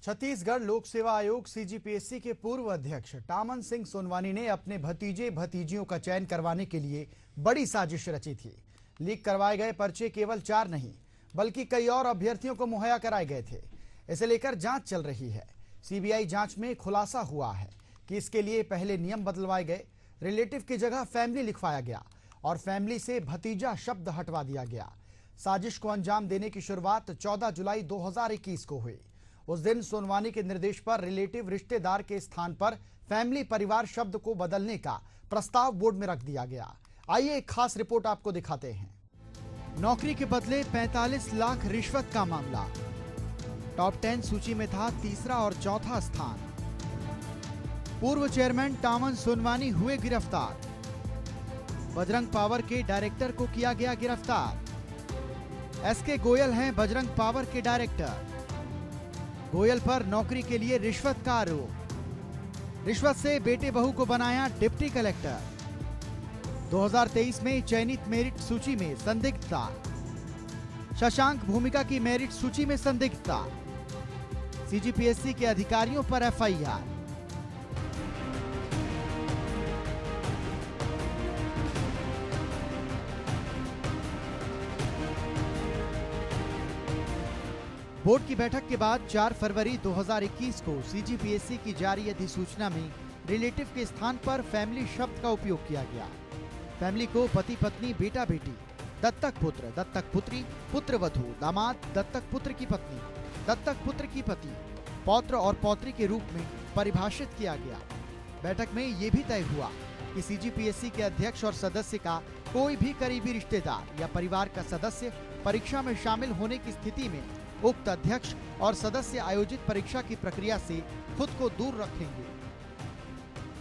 छत्तीसगढ़ लोक सेवा आयोग सीजीपीएससी के पूर्व अध्यक्ष टामन सिंह सोनवानी ने अपने भतीजे भतीजियों का चयन करवाने के लिए बड़ी साजिश रची थी। लीक करवाए गए पर्चे केवल 4 नहीं बल्कि कई और अभ्यर्थियों को मुहैया कराए गए थे। इसे लेकर जांच चल रही है। सीबीआई जांच में खुलासा हुआ है कि इसके लिए पहले नियम बदलवाए गए, रिलेटिव की जगह फैमिली लिखवाया गया और फैमिली से भतीजा शब्द हटवा दिया गया। साजिश को अंजाम देने की शुरुआत 14 जुलाई 2021 को हुई। उस दिन सोनवानी के निर्देश पर रिलेटिव रिश्तेदार के स्थान पर फैमिली परिवार शब्द को बदलने का प्रस्ताव बोर्ड में रख दिया गया। आइए एक खास रिपोर्ट आपको दिखाते हैं। नौकरी के बदले 45 लाख रिश्वत का मामला। टॉप 10 सूची में था तीसरा और चौथा स्थान। पूर्व चेयरमैन टामन सोनवानी हुए गिरफ्तार। बजरंग पावर के डायरेक्टर को किया गया गिरफ्तार। एसके गोयल हैं बजरंग पावर के डायरेक्टर। गोयल पर नौकरी के लिए रिश्वत का आरोप। रिश्वत से बेटे बहू को बनाया डिप्टी कलेक्टर। 2023 में चयनित मेरिट सूची में संदिग्धता। शशांक भूमिका की मेरिट सूची में संदिग्धता। सीजीपीएससी के अधिकारियों पर एफआईआर। बोर्ड की बैठक के बाद 4 फरवरी 2021 को सीजीपीएससी की जारी अधिसूचना में रिलेटिव के स्थान पर फैमिली शब्द का उपयोग किया गया। फैमिली को पति पत्नी, बेटा बेटी, दत्तक पुत्र, दत्तक पुत्री, पुत्र वधू, दामाद, दत्तक पुत्र की पत्नी, दत्तक पुत्र की पति, पौत्र और पौत्री के रूप में परिभाषित किया गया। बैठक में ये भी तय हुआ कि सीजीपीएससी के अध्यक्ष और सदस्य का कोई भी करीबी रिश्तेदार या परिवार का सदस्य परीक्षा में शामिल होने की स्थिति में उक्त अध्यक्ष और सदस्य आयोजित परीक्षा की प्रक्रिया से खुद को दूर रखेंगे।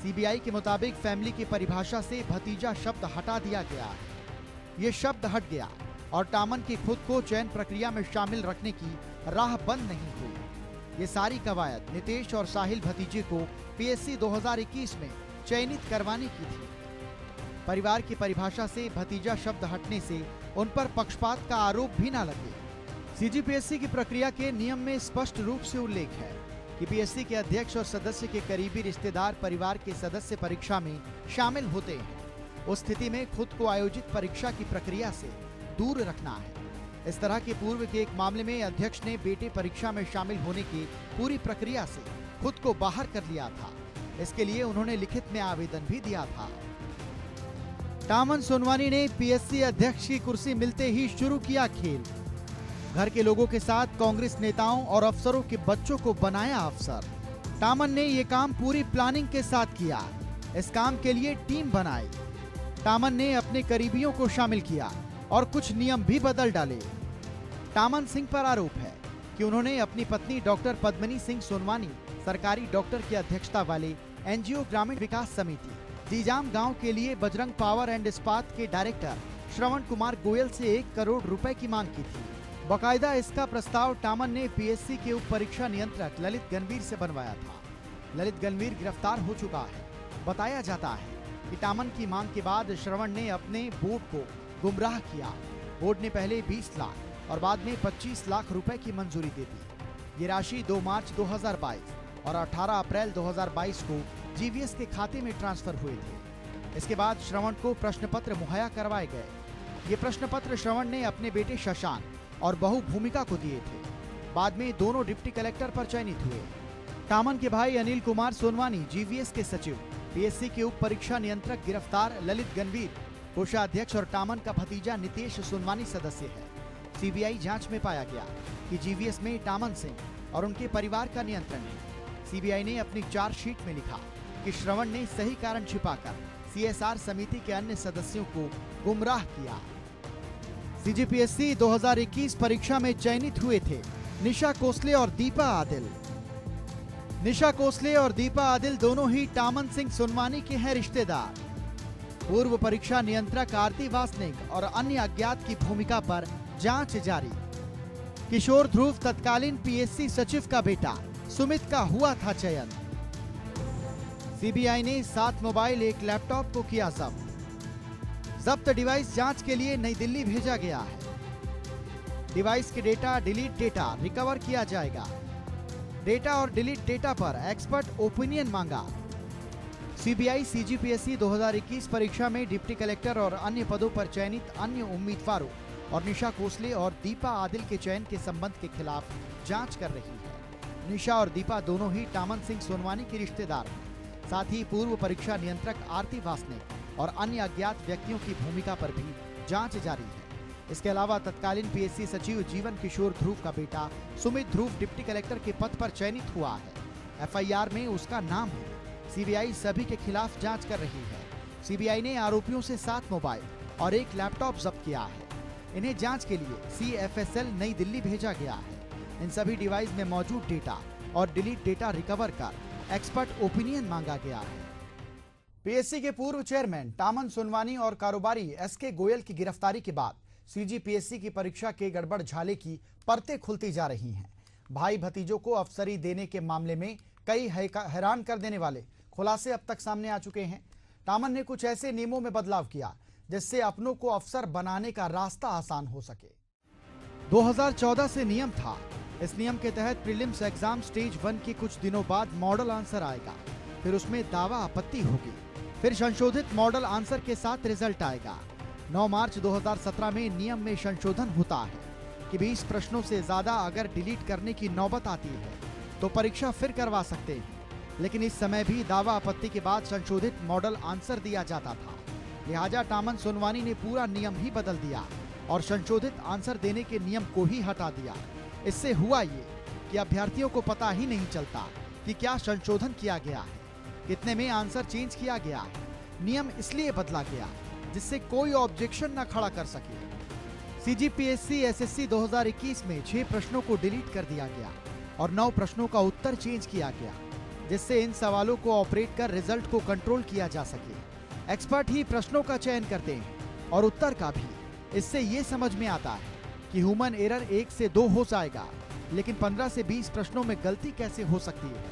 सीबीआई के मुताबिक फैमिली की परिभाषा से भतीजा शब्द हटा दिया गया है। ये शब्द हट गया और टामन की खुद को चयन प्रक्रिया में शामिल रखने की राह बंद नहीं हुई। ये सारी कवायद नितेश और साहिल भतीजे को पीएससी 2021 में चयनित करवाने की थी। परिवार की परिभाषा से भतीजा शब्द हटने से उन पर पक्षपात का आरोप भी न लगे। सीजीपीएससी की प्रक्रिया के नियम में स्पष्ट रूप से उल्लेख है कि पीएससी के अध्यक्ष और सदस्य के करीबी रिश्तेदार परिवार के सदस्य परीक्षा में शामिल होते हैं। उस स्थिति में खुद को आयोजित परीक्षा की प्रक्रिया से दूर रखना है। इस तरह के पूर्व के एक मामले में अध्यक्ष ने बेटे परीक्षा में शामिल होने की पूरी प्रक्रिया से खुद को बाहर कर लिया था। इसके लिए उन्होंने लिखित में आवेदन भी दिया था। टामन सोनवानी ने पीएससी अध्यक्ष की कुर्सी मिलते ही शुरू किया खेल। घर के लोगों के साथ कांग्रेस नेताओं और अफसरों के बच्चों को बनाया अफसर। टामन ने ये काम पूरी प्लानिंग के साथ किया। इस काम के लिए टीम बनाई। टामन ने अपने करीबियों को शामिल किया और कुछ नियम भी बदल डाले। टामन सिंह पर आरोप है कि उन्होंने अपनी पत्नी डॉक्टर पद्मिनी सिंह सोनवानी, सरकारी डॉक्टर की अध्यक्षता वाले एनजीओ ग्रामीण विकास समिति जीजाम गांव के लिए बजरंग पावर एंड इस्पात के डायरेक्टर श्रवण कुमार गोयल से 1 करोड़ रुपए की मांग की थी। बाकायदा इसका प्रस्ताव टामन ने पीएससी के उप परीक्षा नियंत्रक ललित गणवीर से बनवाया था। ललित गणवीर गिरफ्तार हो चुका है। बताया जाता है कि टामन की मांग के बाद श्रवण ने अपने बोर्ड को गुमराह किया। बोर्ड ने पहले 20 लाख और बाद में 25 लाख रुपए की मंजूरी दे दी। ये राशि 2 मार्च 2022 और 18 अप्रैल 2022 को जीवीएस के खाते में ट्रांसफर हुए थे। इसके बाद श्रवण को प्रश्न पत्र मुहैया करवाए गए। ये प्रश्न पत्र श्रवण ने अपने बेटे शशांक और बहू भूमिका को दिए थे। बाद में दोनों डिप्टी कलेक्टर पर चयनित हुए। टामन के भाई अनिल कुमार सोनवानी जीवीएस के सचिव, पीएससी के उप परीक्षा नियंत्रक गिरफ्तार ललित गणवीर, कोषाध्यक्ष और टामन का भतीजा नितेश सोनवानी सदस्य है। सीबीआई जांच में पाया गया कि जीवीएस में टामन सिंह और उनके परिवार का नियंत्रण है। सीबीआई ने अपनी चार्जशीट में लिखा कि श्रवण ने सही कारण छिपाकर सीएसआर समिति के अन्य सदस्यों को गुमराह किया। सीजीपीएससी 2021 परीक्षा में चयनित हुए थे निशा कोसले और दीपा आदिल। निशा कोसले और दीपा आदिल दोनों ही टामन सिंह सोनवानी के हैं रिश्तेदार। पूर्व परीक्षा नियंत्रक आरती वासनिक और अन्य अज्ञात की भूमिका पर जांच जारी। किशोर ध्रुव तत्कालीन पीएससी सचिव का बेटा सुमित का हुआ था चयन। सीबीआई ने 7 मोबाइल, 1 लैपटॉप को किया जब्त। जब्त डिवाइस जांच के लिए नई दिल्ली भेजा गया है। डिवाइस के डेटा, डिलीट डेटा रिकवर किया जाएगा। डेटा और डिलीट डेटा पर एक्सपर्ट ओपिनियन मांगा। सीबीआई सीजीपीएससी 2021 परीक्षा में डिप्टी कलेक्टर और अन्य पदों पर चयनित अन्य उम्मीदवारों और निशा कोसले और दीपा आदिल के चयन के संबंध के खिलाफ जांच कर रही है। निशा और दीपा दोनों ही टामन सिंह सोनवानी की रिश्तेदार हैं। साथ ही पूर्व परीक्षा नियंत्रक आरती वासनिक और अन्य अज्ञात व्यक्तियों की भूमिका पर भी जांच जारी है। इसके अलावा तत्कालीन पीएससी सचिव जीवन किशोर ध्रुव का बेटा सुमित ध्रुव डिप्टी कलेक्टर के पद पर चयनित हुआ है। एफआईआर में उसका नाम है। सीबीआई सभी के खिलाफ जांच कर रही है। सीबीआई ने आरोपियों से 7 मोबाइल और 1 लैपटॉप जब्त किया है। इन्हें जांच के लिए सीएफएसएल नई दिल्ली भेजा गया है। इन सभी डिवाइस में मौजूद डेटा और डिलीट डेटा रिकवर कर एक्सपर्ट ओपिनियन मांगा गया है। पीएससी के पूर्व चेयरमैन टामन सोनवानी और कारोबारी एसके गोयल की गिरफ्तारी के बाद सीजीपीएससी की परीक्षा के गड़बड़ झाले की परतें खुलती जा रही हैं। भाई भतीजों को अफसरी देने के मामले में कई हैरान कर देने वाले खुलासे अब तक सामने आ चुके हैं। टामन ने कुछ ऐसे नियमों में बदलाव किया जिससे अपनों को अफसर बनाने का रास्ता आसान हो सके। 2014 से नियम था। इस नियम के तहत प्रीलिम्स एग्जाम स्टेज 1 के कुछ दिनों बाद मॉडल आंसर आएगा, फिर उसमें दावा आपत्ति होगी, फिर संशोधित मॉडल आंसर के साथ रिजल्ट आएगा। 9 मार्च 2017 में नियम में संशोधन होता है कि 20 प्रश्नों से ज्यादा अगर डिलीट करने की नौबत आती है तो परीक्षा फिर करवा सकते हैं। लेकिन इस समय भी दावा आपत्ति के बाद संशोधित मॉडल आंसर दिया जाता था। लिहाजा टामन सोनवानी ने पूरा नियम ही बदल दिया और संशोधित आंसर देने के नियम को ही हटा दिया। इससे हुआ ये कि अभ्यर्थियों को पता ही नहीं चलता कि क्या संशोधन किया गया है, कितने में आंसर चेंज किया गया है। नियम इसलिए बदला गया जिससे कोई ऑब्जेक्शन न खड़ा कर सके। सीजीपीएससी एसएससी 2021 में 6 प्रश्नों को डिलीट कर दिया गया और 9 प्रश्नों का उत्तर चेंज किया गया, जिससे इन सवालों को ऑपरेट कर रिजल्ट को कंट्रोल किया जा सके। एक्सपर्ट ही प्रश्नों का चयन करते हैं और उत्तर का भी। इससे ये समझ में आता है कि ह्यूमन एरर 1 से 2 हो जाएगा, लेकिन 15 से 20 प्रश्नों में गलती कैसे हो सकती है।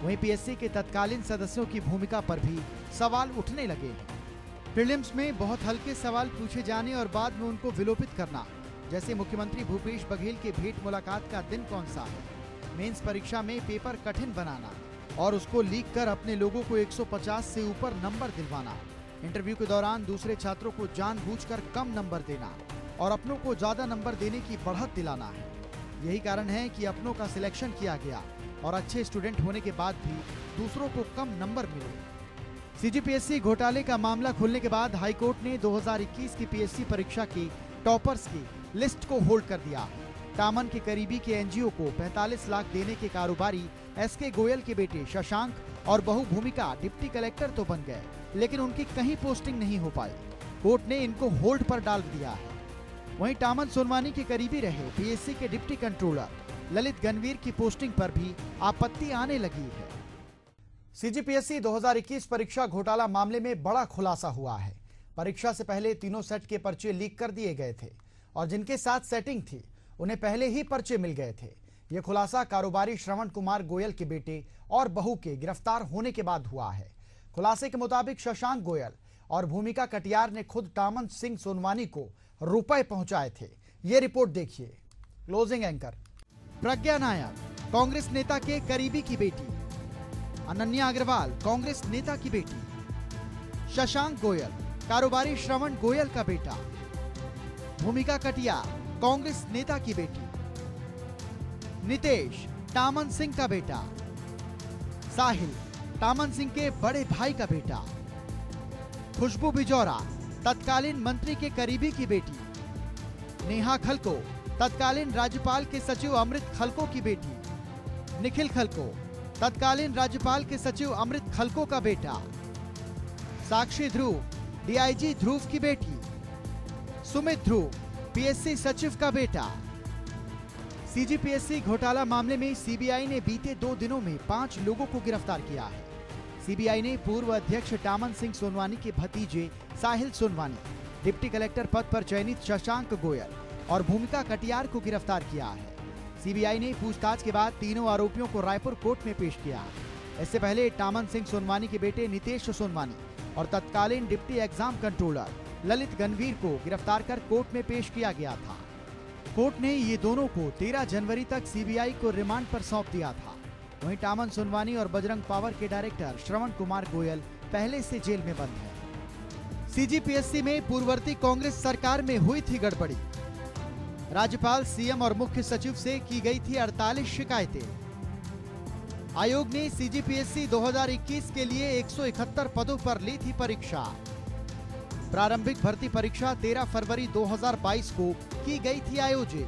वहीं पीएससी के तत्कालीन सदस्यों की भूमिका पर भी सवाल उठने लगे हैं। प्रीलिम्स में बहुत हल्के सवाल पूछे जाने और बाद में उनको विलोपित करना, जैसे मुख्यमंत्री भूपेश बघेल के भेंट मुलाकात का दिन कौन सा है, मेंस परीक्षा में पेपर कठिन बनाना और उसको लीक कर अपने लोगों को 150 से ऊपर नंबर दिलवाना, इंटरव्यू के दौरान दूसरे छात्रों को जानबूझकर कम नंबर देना और अपनों को ज्यादा नंबर देने की बढ़त दिलाना है। यही कारण है कि अपनों का सिलेक्शन किया गया और अच्छे स्टूडेंट होने के बाद भी दूसरों को कम नंबर मिले। सीजीपीएससी घोटाले का मामला खुलने के बाद हाईकोर्ट ने 2021 की पीएससी परीक्षा के टॉपर्स की लिस्ट को होल्ड कर दिया। टामन के करीबी के एनजीओ को 45 लाख देने के कारोबारी एसके गोयल के बेटे शशांक और बहू भूमिका डिप्टी कलेक्टर तो बन गए, लेकिन उनकी कहीं पोस्टिंग नहीं हो पाई। कोर्ट ने इनको होल्ड पर डाल दिया है। वहीं टामन सोनवानी के करीबी रहे पीएससी के डिप्टी कंट्रोलर ललित गणवीर की पोस्टिंग पर भी आपत्ति आने लगी है। सीजीपीएससी 2021 परीक्षा घोटाला मामले में बड़ा खुलासा हुआ है। परीक्षा से पहले तीनों सेट के पर्चे लीक कर दिए गए थे और जिनके साथ सेटिंग थी उन्हें पहले ही पर्चे मिल गए थे। यह खुलासा कारोबारी श्रवण कुमार गोयल के बेटे और बहू के गिरफ्तार होने के बाद हुआ है। खुलासे के मुताबिक शशांक गोयल और भूमिका कटियार ने खुद टामन सिंह सोनवानी को रुपए पहुंचाए थे। ये रिपोर्ट देखिए। क्लोजिंग एंकर प्रज्ञा नायक कांग्रेस नेता के करीबी की बेटी, अनन्या अग्रवाल कांग्रेस नेता की बेटी, शशांक गोयल कारोबारी श्रवण गोयल का बेटा, भूमिका कटियार कांग्रेस नेता की बेटी, नितेश टामन सिंह का बेटा, साहिल टामन सिंह के बड़े भाई का बेटा, खुशबू बिजौरा तत्कालीन मंत्री के करीबी की बेटी, नेहा खलको तत्कालीन राज्यपाल के सचिव अमृत खलको की बेटी, निखिल खलको तत्कालीन राज्यपाल के सचिव अमृत खलको का बेटा, साक्षी ध्रुव डीआईजी ध्रुव की बेटी, सुमित ध्रुव पीएससी सचिव का बेटा। सीजीपीएससी घोटाला मामले में सीबीआई ने बीते 2 दिनों में 5 लोगों को गिरफ्तार किया है। सीबीआई ने पूर्व अध्यक्ष टामन सिंह सोनवानी के भतीजे साहिल सोनवानी, डिप्टी कलेक्टर पद पर चयनित शशांक गोयल और भूमिका कटियार को गिरफ्तार किया है। सीबीआई ने पूछताछ के बाद तीनों आरोपियों को रायपुर कोर्ट में पेश किया। इससे पहले टामन सिंह सोनवानी के बेटे नितेश सोनवानी और तत्कालीन deputy exam controller Lalit Ganvir को गिरफ्तार कर कोर्ट में पेश किया गया था। कोर्ट ने ये दोनों को 13 जनवरी तक सीबीआई को रिमांड पर सौंप दिया था। वहीं टामन सुनवानी और बजरंग पावर के डायरेक्टर श्रवण कुमार गोयल पहले से जेल में बंद है। सीजीपीएससी में पूर्ववर्ती कांग्रेस सरकार में हुई थी गड़बड़ी। राज्यपाल, सीएम और मुख्य सचिव से की गई थी 48 शिकायतें। आयोग ने सीजीपीएससी 2021 के लिए 171 पदों पर ली थी परीक्षा। प्रारंभिक भर्ती परीक्षा 13 फरवरी 2022 को की गई थी आयोजित।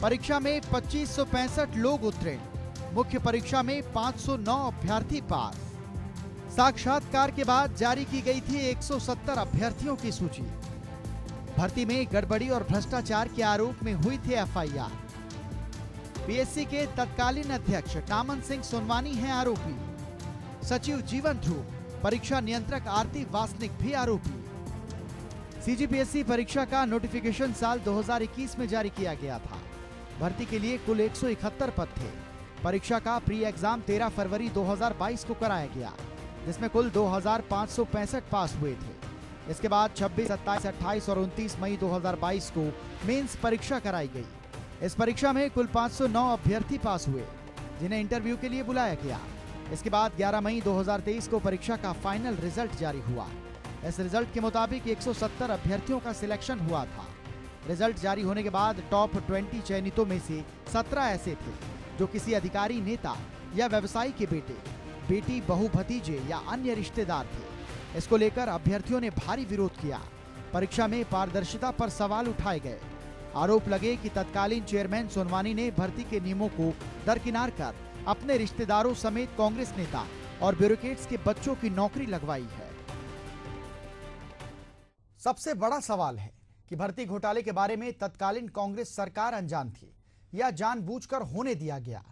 परीक्षा में 2565 लोग उत्तीर्ण। मुख्य परीक्षा में 509 अभ्यर्थी पास। साक्षात्कार के बाद जारी की गई थी 170 अभ्यर्थियों की सूची। भर्ती में गड़बड़ी और भ्रष्टाचार के आरोप में हुई थी एफआईआर। पीएससी के तत्कालीन अध्यक्ष टामन सिंह सोनवानी हैं आरोपी। सचिव जीवन ध्रुव, परीक्षा नियंत्रक आरती वासनिक भी आरोपी। सीजीपीएससी परीक्षा का नोटिफिकेशन साल 2021 में जारी किया गया था। भर्ती के लिए कुल 171 पद थे। परीक्षा का प्री एग्जाम 13 फरवरी 2022 को कराया गया, जिसमें कुल 2565 पास हुए थे। इसके बाद 26, 27, 28 और 29 मई 2022 को मेंस परीक्षा कराई गई। इस परीक्षा में कुल 509 अभ्यर्थी पास हुए, जिन्हें इंटरव्यू के लिए बुलाया गया। इसके बाद 11 मई 2023 को परीक्षा का फाइनल रिजल्ट जारी हुआ। इस रिजल्ट के मुताबिक 170 अभ्यर्थियों का सिलेक्शन हुआ था। रिजल्ट जारी होने के बाद टॉप 20 चयनितों में से 17 ऐसे थे जो किसी अधिकारी, नेता या व्यवसायी के बेटे, बेटी, बहू, भतीजे या अन्य रिश्तेदार थे। इसको लेकर अभ्यर्थियों ने भारी विरोध किया। परीक्षा में पारदर्शिता पर सवाल उठाए गए। आरोप लगे कि तत्कालीन चेयरमैन सोनवानी ने भर्ती के नियमों को दरकिनार कर अपने रिश्तेदारों समेत कांग्रेस नेता और ब्यूरोक्रेट्स के बच्चों की नौकरी लगवाई है। सबसे बड़ा सवाल है कि भर्ती घोटाले के बारे में तत्कालीन कांग्रेस सरकार अनजान थी या जानबूझकर होने दिया गया।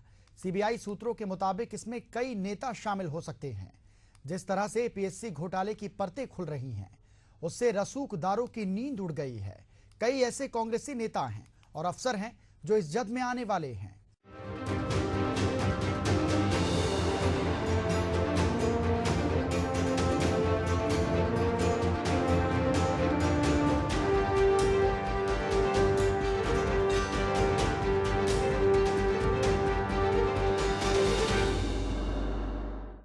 सीबीआई सूत्रों के मुताबिक इसमें कई नेता शामिल हो सकते हैं। जिस तरह से पीएससी घोटाले की परतें खुल रही हैं, उससे रसूखदारों की नींद उड़ गई है। कई ऐसे कांग्रेसी नेता हैं और अफसर हैं जो इस जद में आने वाले हैं।